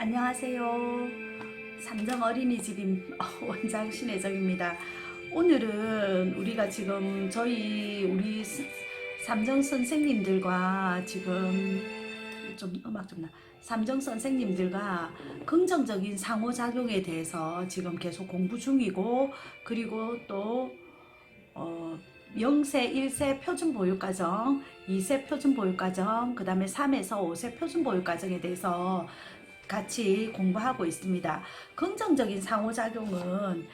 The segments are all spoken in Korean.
안녕하세요. 삼정 어린이집 원장 신혜정입니다. 오늘은 우리가 지금 우리 삼정 선생님들과 지금 좀 음악 좀 나. 삼정 선생님들과 긍정적인 상호작용에 대해서 지금 계속 공부 중이고, 그리고 또 0세, 1세 표준보육과정, 2세 표준보육과정, 그 다음에 3에서 5세 표준보육과정에 대해서 같이 공부하고 있습니다. 긍정적인 상호작용은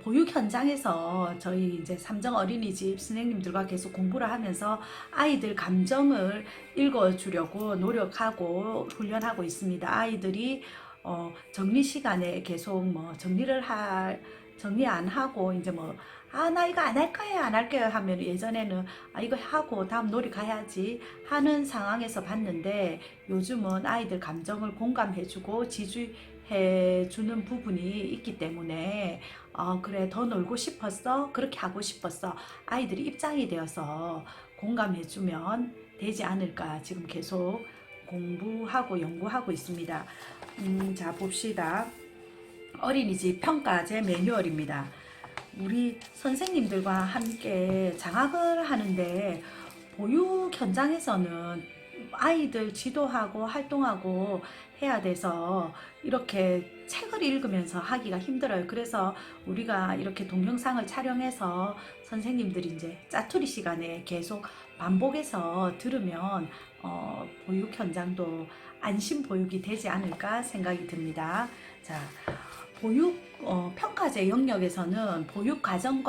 보육 현장에서 저희 이제 삼정 어린이집 선생님들과 계속 공부를 하면서 아이들 감정을 읽어주려고 노력하고 훈련하고 있습니다. 아이들이 정리 시간에 계속 정리 안 하고 이제 나 이거 안 할 거예요, 안 할 거예요 하면 예전에는 이거 하고 다음 놀이 가야지 하는 상황에서 봤는데, 요즘은 아이들 감정을 공감해주고 지지해주는 부분이 있기 때문에 그래, 더 놀고 싶었어, 그렇게 하고 싶었어, 아이들이 입장이 되어서 공감해주면 되지 않을까 지금 계속 공부하고 연구하고 있습니다. 자, 봅시다. 어린이집 평가제 매뉴얼입니다. 우리 선생님들과 함께 장학을 하는데, 보육 현장에서는 아이들 지도하고 활동하고 해야 돼서 이렇게 책을 읽으면서 하기가 힘들어요. 그래서 우리가 이렇게 동영상을 촬영해서 선생님들이 이제 짜투리 시간에 계속 반복해서 들으면 보육 현장도 안심 보육이 되지 않을까 생각이 듭니다. 자, 보육 평가제 영역에서는 보육과정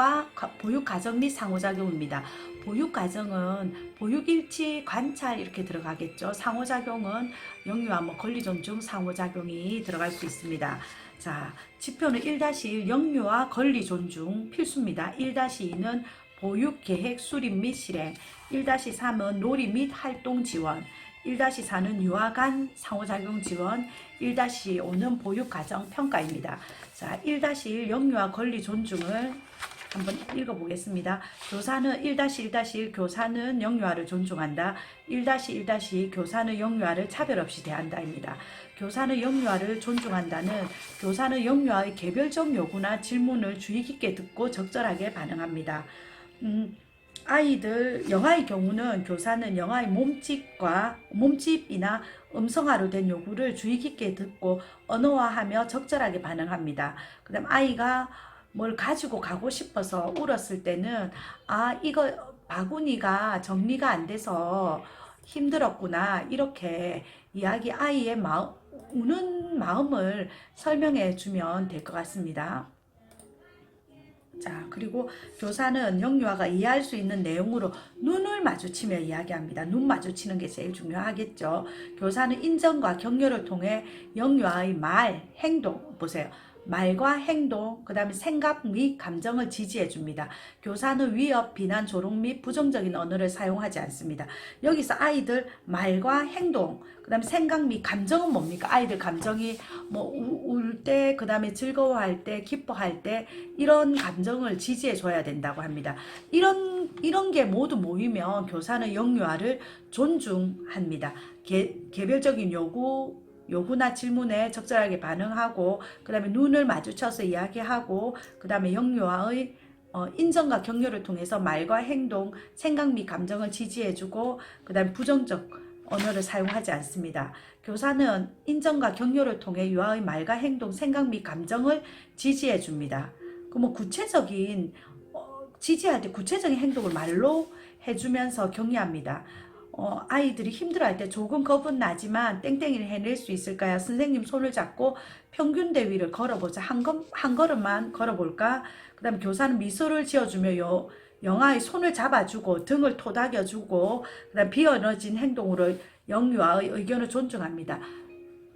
및 상호작용입니다. 보육과정은 보육일치, 관찰 이렇게 들어가겠죠. 상호작용은 영유아, 권리존중 상호작용이 들어갈 수 있습니다. 자, 지표는 1-1 영유아 권리존중 필수입니다. 1-2는 보육계획 수립 및 실행, 1-3은 놀이 및 활동 지원, 1-4는 유아 간 상호작용 지원, 1-5는 보육과정 평가입니다. 자, 1-1 영유아 권리 존중을 한번 읽어보겠습니다. 교사는 1-1-1 교사는 영유아를 존중한다. 1-1-2 교사는 영유아를 차별 없이 대한다입니다. 교사는 영유아를 존중한다는, 교사는 영유아의 개별적 요구나 질문을 주의 깊게 듣고 적절하게 반응합니다. 영아의 경우는 교사는 영아의 몸집이나 음성화로 된 요구를 주의 깊게 듣고 언어화하며 적절하게 반응합니다. 그 다음 아이가 뭘 가지고 가고 싶어서 울었을 때는 이거 바구니가 정리가 안 돼서 힘들었구나, 이렇게 아이의 우는 마음을 설명해 주면 될 것 같습니다. 자, 그리고 교사는 영유아가 이해할 수 있는 내용으로 눈을 마주치며 이야기합니다. 눈 마주치는 게 제일 중요하겠죠. 교사는 인정과 격려를 통해 영유아의 말, 행동, 보세요. 말과 행동, 그 다음에 생각 및 감정을 지지해 줍니다. 교사는 위협, 비난, 조롱 및 부정적인 언어를 사용하지 않습니다. 여기서 아이들 말과 행동, 그 다음에 생각 및 감정은 뭡니까? 아이들 감정이 울 때, 그 다음에 즐거워할 때, 기뻐할 때, 이런 감정을 지지해 줘야 된다고 합니다. 이런 게 모두 모이면 교사는 영유아를 존중합니다. 개별적인 요구나 질문에 적절하게 반응하고, 그 다음에 눈을 마주쳐서 이야기하고, 그 다음에 영유아의 인정과 격려를 통해서 말과 행동, 생각 및 감정을 지지해주고, 그 다음에 부정적 언어를 사용하지 않습니다. 교사는 인정과 격려를 통해 유아의 말과 행동, 생각 및 감정을 지지해줍니다. 지지할 때 구체적인 행동을 말로 해주면서 격려합니다. 아이들이 힘들어할 때 조금 겁은 나지만 땡땡이를 해낼 수 있을까요? 선생님 손을 잡고 평균 대위를 걸어보자. 한 걸음만 걸어볼까? 그 다음에 교사는 미소를 지어주며 영아의 손을 잡아주고 등을 토닥여주고, 그 다음 비언어진 행동으로 영유아의 의견을 존중합니다.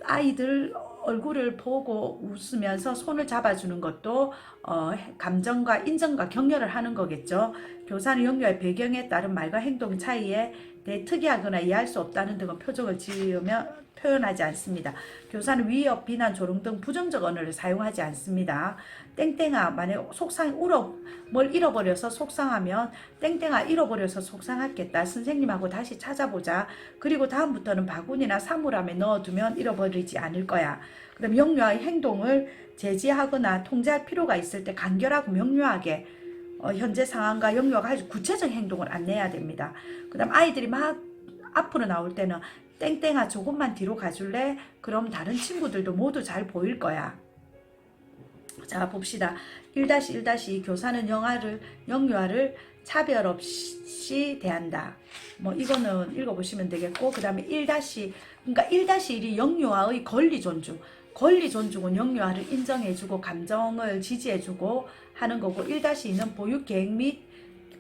아이들 얼굴을 보고 웃으면서 손을 잡아주는 것도 감정과 인정과 격려를 하는 거겠죠. 교사는 영유아의 배경에 따른 말과 행동 차이에 특이하거나 이해할 수 없다는 등의 표정을 지으며 표현하지 않습니다. 교사는 위협, 비난, 조롱 등 부정적 언어를 사용하지 않습니다. 땡땡아, 만약 뭘 잃어버려서 속상하면 땡땡아 잃어버려서 속상하겠다. 선생님하고 다시 찾아보자. 그리고 다음부터는 바구니나 사물함에 넣어두면 잃어버리지 않을 거야. 그 다음 영유아의 행동을 제지하거나 통제할 필요가 있을 때 간결하고 명료하게 현재 상황과 영유아가 아주 구체적인 행동을 안내해야 됩니다. 그 다음 아이들이 막 앞으로 나올 때는 땡땡아 조금만 뒤로 가줄래? 그럼 다른 친구들도 모두 잘 보일 거야. 자 봅시다. 1-1- 교사는 영유아를 차별 없이 대한다. 뭐 이거는 읽어보시면 되겠고, 그 다음에 1- 그러니까 1-1이 영유아의 권리 존중은 영유아를 인정해주고 감정을 지지해주고 하는 거고, 1-2는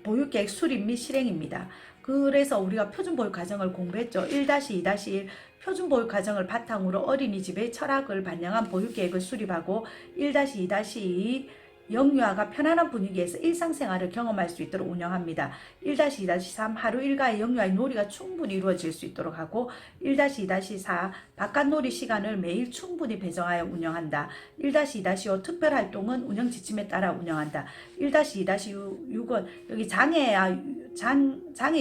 보육계획 수립 및 실행입니다. 그래서 우리가 표준보육과정을 공부했죠. 1-2-1 표준보육과정을 바탕으로 어린이집의 철학을 반영한 보육계획을 수립하고, 1-2-2 영유아가 편안한 분위기에서 일상생활을 경험할 수 있도록 운영합니다. 1-2-3 하루 일과의 영유아의 놀이가 충분히 이루어질 수 있도록 하고, 1-2-4 바깥놀이 시간을 매일 충분히 배정하여 운영한다. 1-2-5 특별활동은 운영지침에 따라 운영한다. 1-2-6은 여기 장애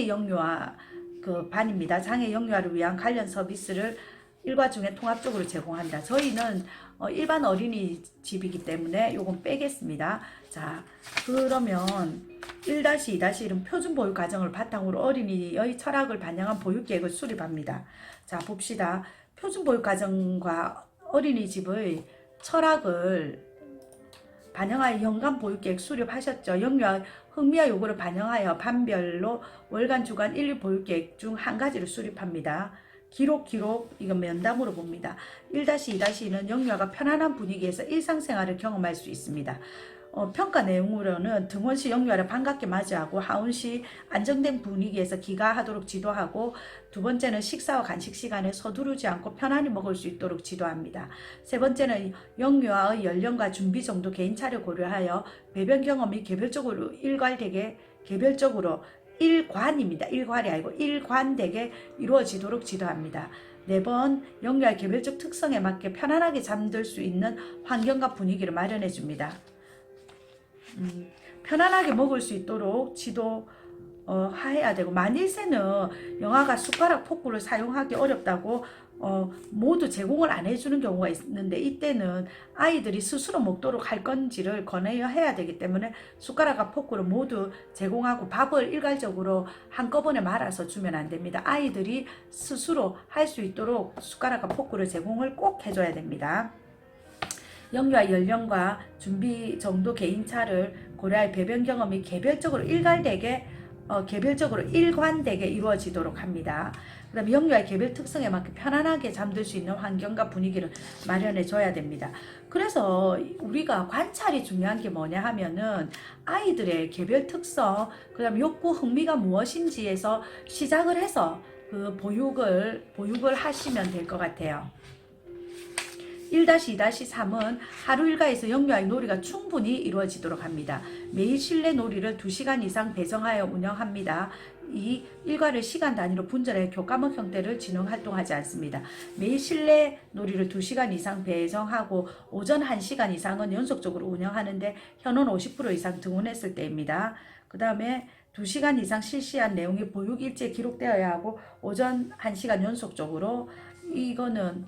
영유아 그 반입니다. 장애 영유아를 위한 관련 서비스를 일과 중에 통합적으로 제공한다. 저희는 일반 어린이집이기 때문에 요건 빼겠습니다. 자, 그러면 1-2-1은 표준보육과정을 바탕으로 어린이의 철학을 반영한 보육계획을 수립합니다. 자, 봅시다. 표준보육과정과 어린이집의 철학을 반영하여 연간보육계획 수립하셨죠. 영유아 흥미와 요구를 반영하여 반별로 월간, 주간, 일일 보육계획 중 한 가지를 수립합니다. 기록 이건 면담으로 봅니다. 1-2-2는 영유아가 편안한 분위기에서 일상생활을 경험할 수 있습니다. 평가 내용으로는 등원 시 영유아를 반갑게 맞이하고 하원 시 안정된 분위기에서 귀가하도록 지도하고, 두 번째는 식사와 간식 시간에 서두르지 않고 편안히 먹을 수 있도록 지도합니다. 세 번째는 영유아의 연령과 준비 정도, 개인차를 고려하여 배변 경험이 개별적으로 일관입니다. 일괄이 아니고 일관되게 이루어지도록 지도합니다. 4번 영유아의 개별적 특성에 맞게 편안하게 잠들 수 있는 환경과 분위기를 마련해 줍니다. 편안하게 먹을 수 있도록 지도해야 되고, 만일새는 영아가 숟가락 포크를 사용하기 어렵다고 모두 제공을 안 해주는 경우가 있는데, 이때는 아이들이 스스로 먹도록 할 건지를 권해야 해야 되기 때문에 숟가락과 포크를 모두 제공하고, 밥을 일괄적으로 한꺼번에 말아서 주면 안 됩니다. 아이들이 스스로 할 수 있도록 숟가락과 포크를 제공을 꼭 해줘야 됩니다. 영유아 연령과 준비 정도, 개인차를 고려할 배변 경험이 개별적으로 일관되게 이루어지도록 합니다. 그 다음에 영유아의 개별 특성에 맞게 편안하게 잠들 수 있는 환경과 분위기를 마련해 줘야 됩니다. 그래서 우리가 관찰이 중요한 게 뭐냐 하면은 아이들의 개별 특성, 그 다음에 욕구, 흥미가 무엇인지에서 시작을 해서 그 보육을 하시면 될 것 같아요. 1-2-3은 하루 일과에서 영유아의 놀이가 충분히 이루어지도록 합니다. 매일 실내 놀이를 2시간 이상 배정하여 운영합니다. 이 일과를 시간 단위로 분절해 교과목 형태를 진행 활동하지 않습니다. 매일 실내 놀이를 2시간 이상 배정하고 오전 1시간 이상은 연속적으로 운영하는데 현원 50% 이상 등원했을 때입니다. 그 다음에 2시간 이상 실시한 내용이 보육일지에 기록되어야 하고, 오전 1시간 연속적으로, 이거는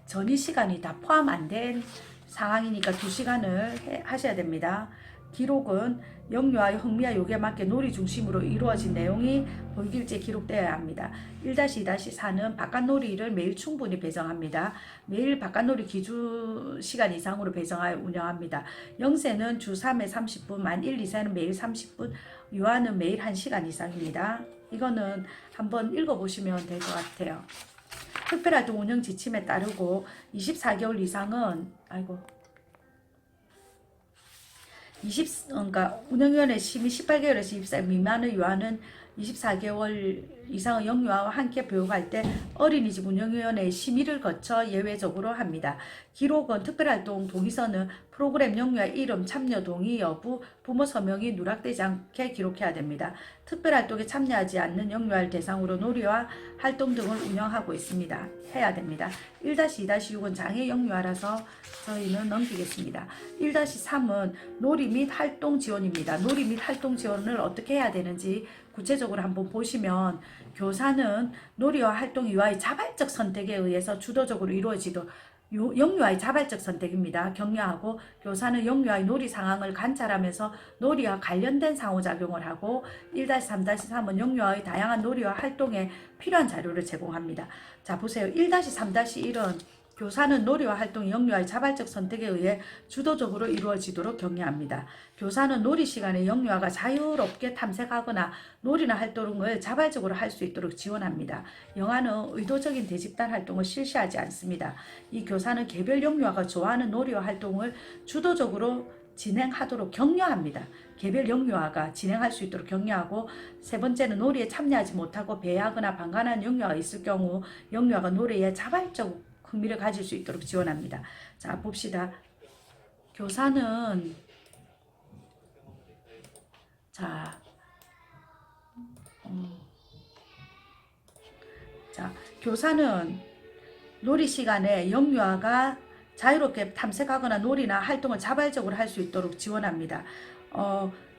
전이 시간이 다 포함 안 된 상황이니까 2시간을 하셔야 됩니다. 기록은 영유아의 흥미와 요구에 맞게 놀이 중심으로 이루어진 내용이 보육일지에 기록되어야 합니다. 1-2-4는 바깥놀이를 매일 충분히 배정합니다. 매일 바깥놀이 기준 시간 이상으로 배정하여 운영합니다. 0세는 주 3회 30분, 만 1-2세는 매일 30분, 유아는 매일 1시간 이상입니다. 이거는 한번 읽어보시면 될 것 같아요. 특별활동 운영 지침에 따르고 24개월 이상은 그러니까 운영위원회 심의 18개월에서 24개 미만의 유아는 24개월 이상의 영유아와 함께 보육할 때 어린이집 운영위원회의 심의를 거쳐 예외적으로 합니다. 기록은 특별활동 동의서는 프로그램 영유아 이름, 참여 동의 여부, 부모 서명이 누락되지 않게 기록해야 됩니다. 특별활동에 참여하지 않는 영유아를 대상으로 놀이와 활동 등을 운영하고 있습니다. 해야 됩니다. 1-2-6은 장애 영유아라서 저희는 넘기겠습니다. 1-3은 놀이 및 활동 지원입니다. 놀이 및 활동 지원을 어떻게 해야 되는지 구체적으로 한번 보시면, 교사는 놀이와 활동 유아의 자발적 선택에 의해서 주도적으로 이루어지도록, 영유아의 자발적 선택입니다. 격려하고, 교사는 영유아의 놀이 상황을 관찰하면서 놀이와 관련된 상호작용을 하고, 1-3-3은 영유아의 다양한 놀이와 활동에 필요한 자료를 제공합니다. 자, 보세요. 1-3-1은 교사는 놀이와 활동이 영유아의 자발적 선택에 의해 주도적으로 이루어지도록 격려합니다. 교사는 놀이 시간에 영유아가 자유롭게 탐색하거나 놀이나 활동을 자발적으로 할 수 있도록 지원합니다. 영아는 의도적인 대집단 활동을 실시하지 않습니다. 이 교사는 개별 영유아가 좋아하는 놀이와 활동을 주도적으로 진행하도록 격려합니다. 개별 영유아가 진행할 수 있도록 격려하고, 세 번째는 놀이에 참여하지 못하고 배회하거나 방관한 영유아가 있을 경우 영유아가 놀이에 자발적 흥미를 가질 수 있도록 지원합니다. 자, 봅시다. 교사는 교사는 놀이 시간에 영유아가 자유롭게 탐색하거나 놀이나 활동을 자발적으로 할 수 있도록 지원합니다.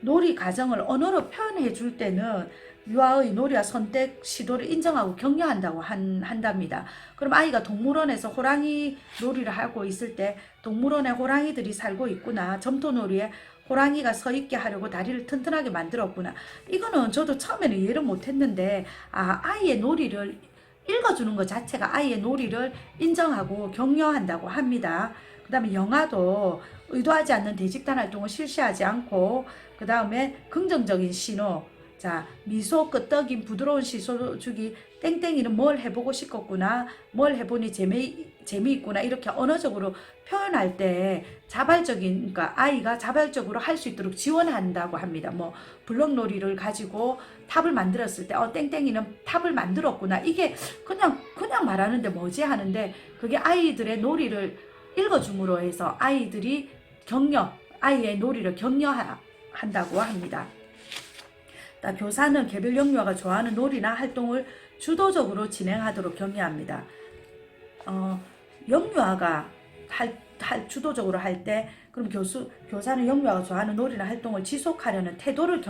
놀이 과정을 언어로 표현해 줄 때는 유아의 놀이와 선택 시도를 인정하고 격려한다고 한답니다. 그럼 아이가 동물원에서 호랑이 놀이를 하고 있을 때, 동물원에 호랑이들이 살고 있구나, 점토놀이에 호랑이가 서 있게 하려고 다리를 튼튼하게 만들었구나, 이거는 저도 처음에는 이해를 못했는데, 아이의 놀이를 읽어주는 것 자체가 아이의 놀이를 인정하고 격려한다고 합니다. 그 다음에 영아도 의도하지 않는 대집단 활동을 실시하지 않고, 그 다음에 긍정적인 신호, 자, 미소 끄떡인 부드러운 시소 주기, 땡땡이는 뭘 해보고 싶었구나, 뭘 해보니 재미있구나, 이렇게 언어적으로 표현할 때 자발적인, 그러니까 아이가 자발적으로 할 수 있도록 지원한다고 합니다. 뭐 블럭놀이를 가지고 탑을 만들었을 때 땡땡이는 탑을 만들었구나, 이게 그냥 말하는데 뭐지 하는데, 그게 아이들의 놀이를 읽어줌으로 해서 아이들이 아이의 놀이를 격려한다고 합니다. 교사는 개별 영유아가 좋아하는 놀이나 활동을 주도적으로 진행하도록 격려합니다. 영유아가 주도적으로 할 때, 그럼 교사는 영유아가 좋아하는 놀이나 활동을 지속하려는 태도를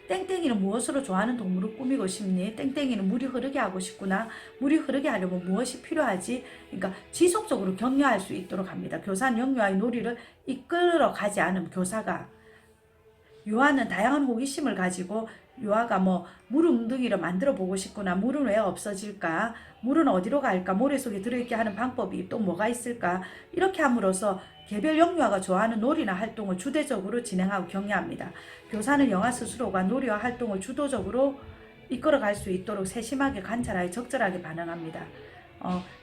땡땡이는 무엇으로 좋아하는 동물을 꾸미고 싶니? 땡땡이는 물이 흐르게 하고 싶구나. 물이 흐르게 하려면 무엇이 필요하지? 그러니까 지속적으로 격려할 수 있도록 합니다. 교사는 영유아의 놀이를 이끌어 가지 않은 교사가, 유아는 다양한 호기심을 가지고, 유아가 물 웅덩이를 만들어 보고 싶구나, 물은 왜 없어질까, 물은 어디로 갈까, 모래 속에 들어있게 하는 방법이 또 뭐가 있을까, 이렇게 함으로써 개별 영유아가 좋아하는 놀이나 활동을 주도적으로 진행하고 격려합니다. 교사는 영아 스스로가 놀이와 활동을 주도적으로 이끌어갈 수 있도록 세심하게 관찰하여 적절하게 반응합니다.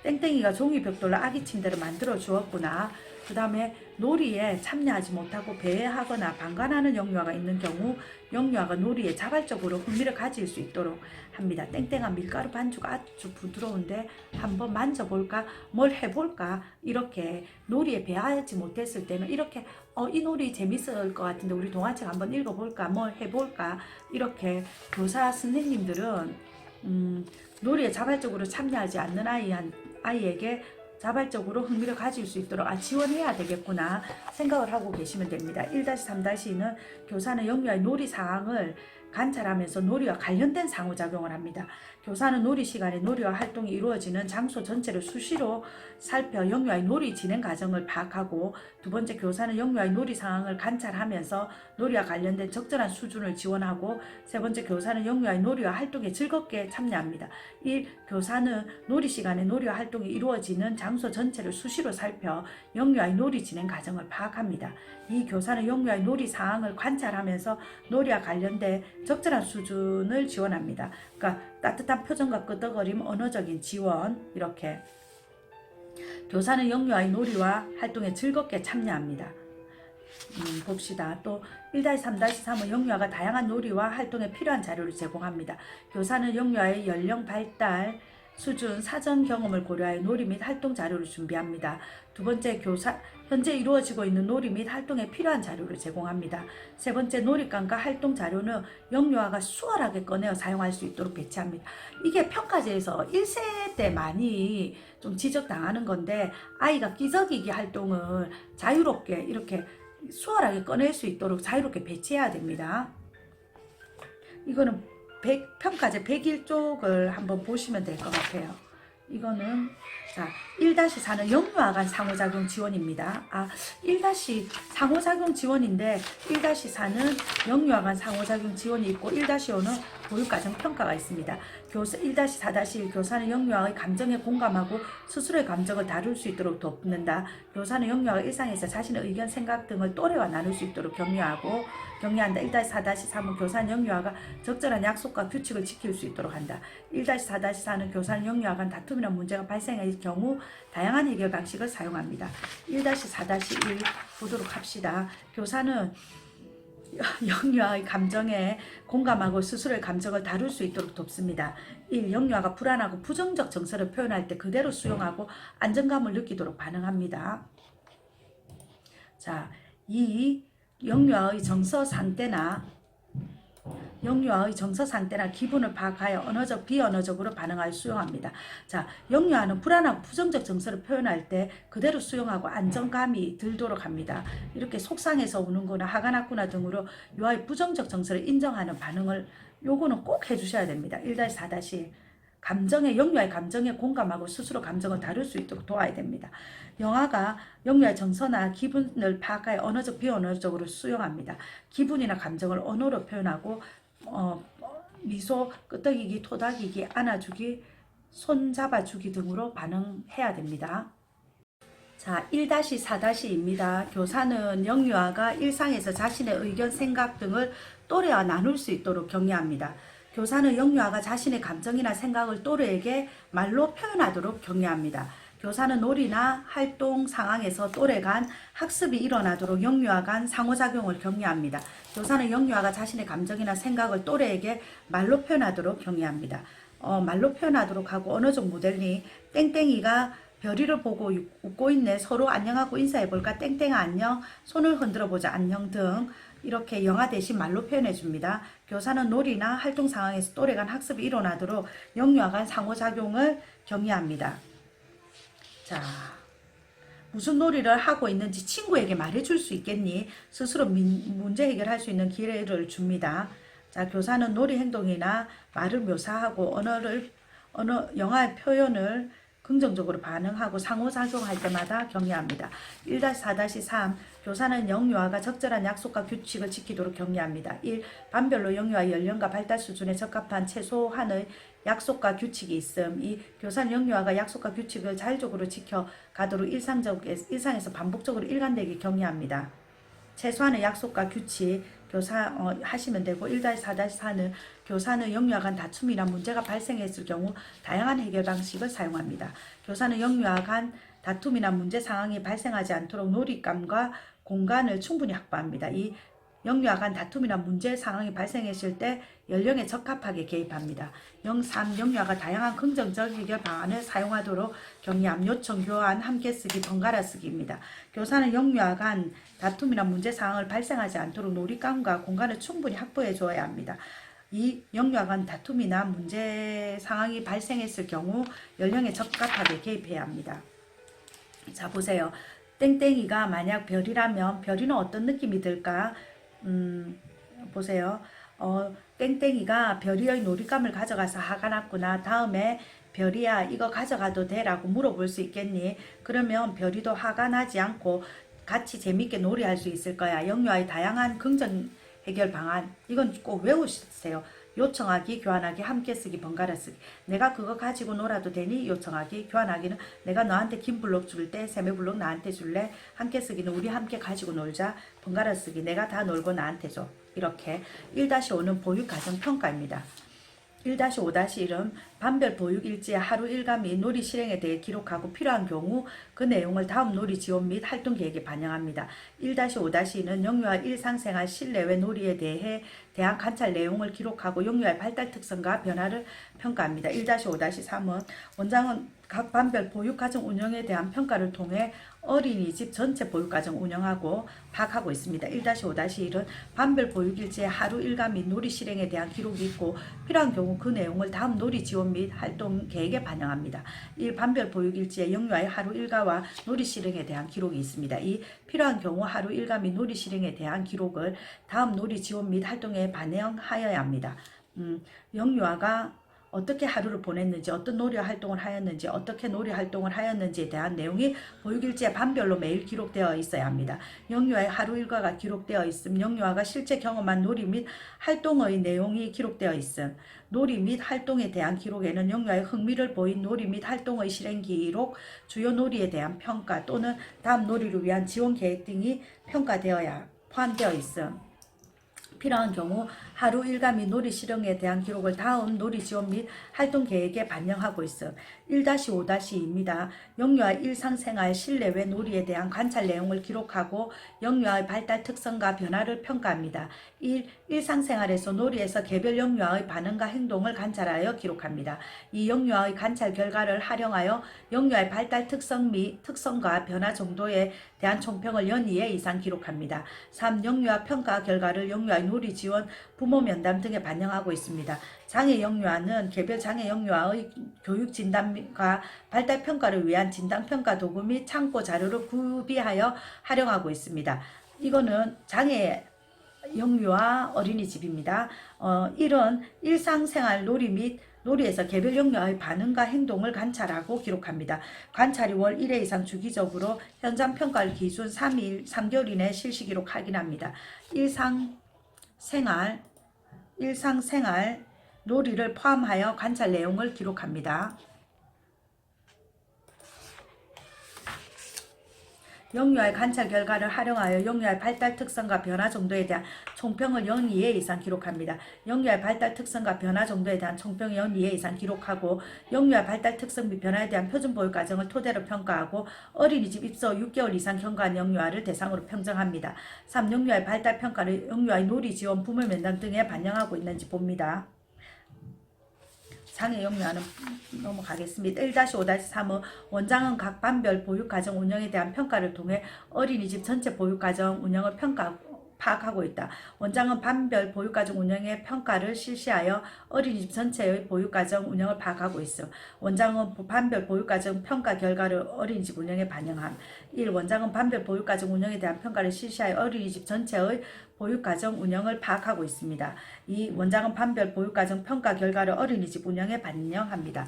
땡땡이가 종이벽돌로 아기 침대를 만들어 주었구나. 그 다음에 놀이에 참여하지 못하고 배회하거나 방관하는 영유아가 있는 경우 영유아가 놀이에 자발적으로 흥미를 가질 수 있도록 합니다. 땡땡한 밀가루 반죽 아주 부드러운데 한번 만져볼까? 뭘 해볼까? 이렇게 놀이에 배하지 못했을 때는 이렇게 이 놀이 재밌을 것 같은데 우리 동화책 한번 읽어볼까? 뭘 해볼까? 이렇게 교사 선생님들은 놀이에 자발적으로 참여하지 않는 아이에게 자발적으로 흥미를 가질 수 있도록 지원해야 되겠구나 생각을 하고 계시면 됩니다. 1-3-2는 교사는 영유아의 놀이 상황을 관찰하면서 놀이와 관련된 상호작용을 합니다. 교사는 놀이 시간에 놀이와 활동이 이루어지는 장소 전체를 수시로 살펴 영유아의 놀이 진행 과정을 파악하고, 두 번째, 교사는 영유아의 놀이 상황을 관찰하면서 놀이와 관련된 적절한 수준을 지원하고, 세 번째, 교사는 영유아의 놀이와 활동에 즐겁게 참여합니다. 1. 교사는 놀이 시간에 놀이와 활동이 이루어지는 장소 전체를 수시로 살펴 영유아의 놀이 진행 과정을 파악합니다. 2. 교사는 영유아의 놀이 상황을 관찰하면서 놀이와 관련된 적절한 수준을 지원합니다. 그러니까 따뜻한 표정과 끄덕거림, 언어적인 지원, 이렇게. 교사는 영유아의 놀이와 활동에 즐겁게 참여합니다. 봅시다. 또 1-3-3은 영유아가 다양한 놀이와 활동에 필요한 자료를 제공합니다. 교사는 영유아의 연령 발달, 수준, 사전 경험을 고려하여 놀이 및 활동 자료를 준비합니다. 두 번째, 현재 이루어지고 있는 놀이 및 활동에 필요한 자료를 제공합니다. 세 번째, 놀이감과 활동 자료는 영유아가 수월하게 꺼내어 사용할 수 있도록 배치합니다. 이게 평가제에서 1세 때 많이 좀 지적당하는 건데, 아이가 기저귀기 활동을 자유롭게 이렇게 수월하게 꺼낼 수 있도록 자유롭게 배치해야 됩니다. 이거는 평가제 101쪽을 한번 보시면 될 것 같아요. 이거는 자 1-4는 영유아 간 상호작용 지원입니다. 1- 상호작용 지원인데 1-4는 영유아 간 상호작용 지원이 있고 1-5는 보육가정 평가가 있습니다. 1-4-1 교사는 영유아의 감정에 공감하고 스스로의 감정을 다룰 수 있도록 돕는다. 교사는 영유아가 일상에서 자신의 의견, 생각 등을 또래와 나눌 수 있도록 격려한다. 1-4-3은 교사는 영유아가 적절한 약속과 규칙을 지킬 수 있도록 한다. 1-4-4는 교사는 영유아 간 다툼이나 문제가 발생할 경우 다양한 해결 방식을 사용합니다. 1-4-1 보도록 합시다. 교사는 영유아의 감정에 공감하고 스스로의 감정을 다룰 수 있도록 돕습니다. 1. 영유아가 불안하고 부정적 정서를 표현할 때 그대로 수용하고 안정감을 느끼도록 반응합니다. 자, 2. 영유아의 정서 상태나 기분을 파악하여 언어적, 비언어적으로 반응하여 수용합니다. 자, 영유아는 불안하고 부정적 정서를 표현할 때 그대로 수용하고 안정감이 들도록 합니다. 이렇게 속상해서 우는 거나 화가 났구나 등으로 유아의 부정적 정서를 인정하는 반응을 요거는 꼭 해주셔야 됩니다. 1-4- 영유아의 감정에 공감하고 스스로 감정을 다룰 수 있도록 도와야 됩니다. 영아가 영유아의 정서나 기분을 파악하여 언어적, 비언어적으로 수용합니다. 기분이나 감정을 언어로 표현하고 미소, 끄떡이기, 토닥이기, 안아주기, 손 잡아주기 등으로 반응해야 됩니다. 자, 1-4-입니다. 교사는 영유아가 일상에서 자신의 의견, 생각 등을 또래와 나눌 수 있도록 격려합니다. 교사는 영유아가 자신의 감정이나 생각을 또래에게 말로 표현하도록 격려합니다. 교사는 놀이나 활동 상황에서 또래 간 학습이 일어나도록 영유아 간 상호작용을 격려합니다. 교사는 영유아가 자신의 감정이나 생각을 또래에게 말로 표현하도록 격려합니다. 말로 표현하도록 하고 언어적 모델링, 땡땡이가 별이를 보고 웃고 있네, 서로 안녕하고 인사해볼까, 땡땡아 안녕, 손을 흔들어보자 안녕 등 이렇게 영아 대신 말로 표현해 줍니다. 교사는 놀이나 활동 상황에서 또래 간 학습이 일어나도록 영유아 간 상호작용을 격려합니다. 자, 무슨 놀이를 하고 있는지 친구에게 말해줄 수 있겠니? 스스로 문제 해결할 수 있는 기회를 줍니다. 자, 교사는 놀이 행동이나 말을 묘사하고 영화의 표현을 긍정적으로 반응하고 상호작용할 때마다 격려합니다. 1-4-3 교사는 영유아가 적절한 약속과 규칙을 지키도록 격려합니다. 1. 반별로 영유아 연령과 발달 수준에 적합한 최소한의 약속과 규칙이 있음. 2. 교사는 영유아가 약속과 규칙을 자율적으로 지켜가도록 일상에서 반복적으로 일관되게 격려합니다. 최소한의 약속과 규칙 하시면 되고 1-4-4는 교사는 영유아 간 다툼이나 문제가 발생했을 경우 다양한 해결 방식을 사용합니다. 교사는 영유아 간 다툼이나 문제 상황이 발생하지 않도록 놀이감과 공간을 충분히 확보합니다. 이 영유아 간 다툼이나 문제 상황이 발생했을 때 연령에 적합하게 개입합니다. 3. 영유아가 다양한 긍정적 해결 방안을 사용하도록 격려함. 요청, 교환, 함께 쓰기, 번갈아 쓰기입니다. 교사는 영유아 간 다툼이나 문제 상황을 발생하지 않도록 놀이감과 공간을 충분히 확보해 줘야 합니다. 2. 영유아 간 다툼이나 문제 상황이 발생했을 경우 연령에 적합하게 개입해야 합니다. 자, 보세요. 땡땡이가 만약 별이라면 별이는 어떤 느낌이 들까? 보세요. 땡땡이가 별이의 놀잇감을 가져가서 화가 났구나. 다음에 별이야 이거 가져가도 돼? 라고 물어볼 수 있겠니? 그러면 별이도 화가 나지 않고 같이 재밌게 놀이할 수 있을 거야. 영유아의 다양한 긍정 해결 방안, 이건 꼭 외우세요. 요청하기, 교환하기, 함께 쓰기, 번갈아 쓰기. 내가 그거 가지고 놀아도 되니? 요청하기. 교환하기는 내가 너한테 긴 블록 줄 때 세매 블록 나한테 줄래? 함께 쓰기는 우리 함께 가지고 놀자. 번갈아 쓰기. 내가 다 놀고 나한테 줘. 이렇게 1-5는 보육 가정 평가입니다. 1-5-1은 반별 보육일지의 하루 일과 및 놀이 실행에 대해 기록하고 필요한 경우 그 내용을 다음 놀이 지원 및 활동 계획에 반영합니다. 1-5-2는 영유아 일상생활 실내외 놀이에 대한 관찰 내용을 기록하고 영유아의 발달 특성과 변화를 평가합니다. 1-5-3은 원장은 각 반별 보육가정 운영에 대한 평가를 통해 어린이집 전체 보육가정 운영하고 파악하고 있습니다. 1-5-1은 반별 보육일지의 하루 일과 및 놀이 실행에 대한 기록이 있고 필요한 경우 그 내용을 다음 놀이 지원 및 활동 계획에 반영합니다. 1. 반별 보육일지의 영유아의 하루 일과와 놀이 실행에 대한 기록이 있습니다. 2. 필요한 경우 하루 일과 및 놀이 실행에 대한 기록을 다음 놀이 지원 및 활동에 반영하여야 합니다. 영유아가 어떻게 하루를 보냈는지, 어떤 놀이 활동을 하였는지, 어떻게 놀이 활동을 하였는지에 대한 내용이 보육일지에 반별로 매일 기록되어 있어야 합니다. 영유아의 하루 일과가 기록되어 있음, 영유아가 실제 경험한 놀이 및 활동의 내용이 기록되어 있음, 놀이 및 활동에 대한 기록에는 영유아의 흥미를 보인 놀이 및 활동의 실행 기록, 주요 놀이에 대한 평가 또는 다음 놀이를 위한 지원 계획 등이 포함되어 있음. 필요한 경우 하루 일과 및 놀이 실행에 대한 기록을 다음 놀이 지원 및 활동 계획에 반영하고 있음. 1-5-2입니다. 영유아 일상생활 실내외 놀이에 대한 관찰 내용을 기록하고 영유아의 발달 특성과 변화를 평가합니다. 1. 일상생활에서 놀이에서 개별 영유아의 반응과 행동을 관찰하여 기록합니다. 2. 영유아의 관찰 결과를 활용하여 영유아의 발달 특성과 변화 정도에 대한 총평을 연 2회 이상 기록합니다. 3. 영유아 평가 결과를 영유아의 놀이 지원, 부모 면담 등에 반영하고 있습니다. 장애 영유아는 개별 장애 영유아의 교육 진단과 발달 평가를 위한 진단 평가 도구 및 참고 자료를 구비하여 활용하고 있습니다. 이거는 장애 영유아 어린이집입니다. 1은 일상생활 놀이 및 놀이에서 개별 영유아의 반응과 행동을 관찰하고 기록합니다. 관찰이 월 1회 이상 주기적으로 현장 평가를 기준 3개월 이내 실시 기록 확인합니다. 일상생활 놀이를 포함하여 관찰 내용을 기록합니다. 영유아의 관찰 결과를 활용하여 영유아의 발달 특성과 변화 정도에 대한 총평을 연 2회 이상 기록합니다. 영유아의 발달 특성과 변화 정도에 대한 총평을 연 2회 이상 기록하고 영유아 발달 특성 및 변화에 대한 표준 보육 과정을 토대로 평가하고 어린이집 입소 6개월 이상 경과한 영유아를 대상으로 평정합니다. 3. 영유아의 발달 평가를 영유아의 놀이 지원, 부모 면담 등에 반영하고 있는지 봅니다. 장애 영유아는 넘어가겠습니다. 1-5-3은 원장은 각 반별 보육가정 운영에 대한 평가를 통해 어린이집 전체 보육가정 운영을 파악하고 있다. 원장은 반별 보육가정 운영의 평가를 실시하여 어린이집 전체의 보육가정 운영을 파악하고 있음. 원장은 반별 보육가정 평가 결과를 어린이집 운영에 반영함. 1. 원장은 반별 보육가정 운영에 대한 평가를 실시하여 어린이집 전체의 보육가정 운영을 파악하고 있습니다. 2. 원장은 반별 보육가정 평가 결과를 어린이집 운영에 반영합니다.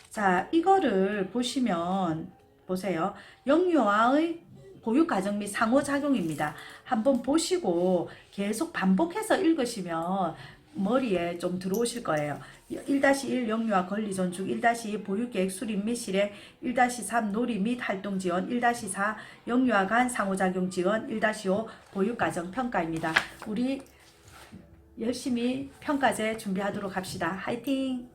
자, 이거를 보시면 보세요. 영유아의 보육과정 및 상호작용입니다. 한번 보시고 계속 반복해서 읽으시면 머리에 좀 들어오실 거예요. 1-1 영유아 권리 존중, 1-2 보육계획 수립 및 실행, 1-3 놀이 및 활동 지원, 1-4 영유아 간 상호작용 지원, 1-5 보육과정 평가입니다. 우리 열심히 평가제 준비하도록 합시다. 화이팅!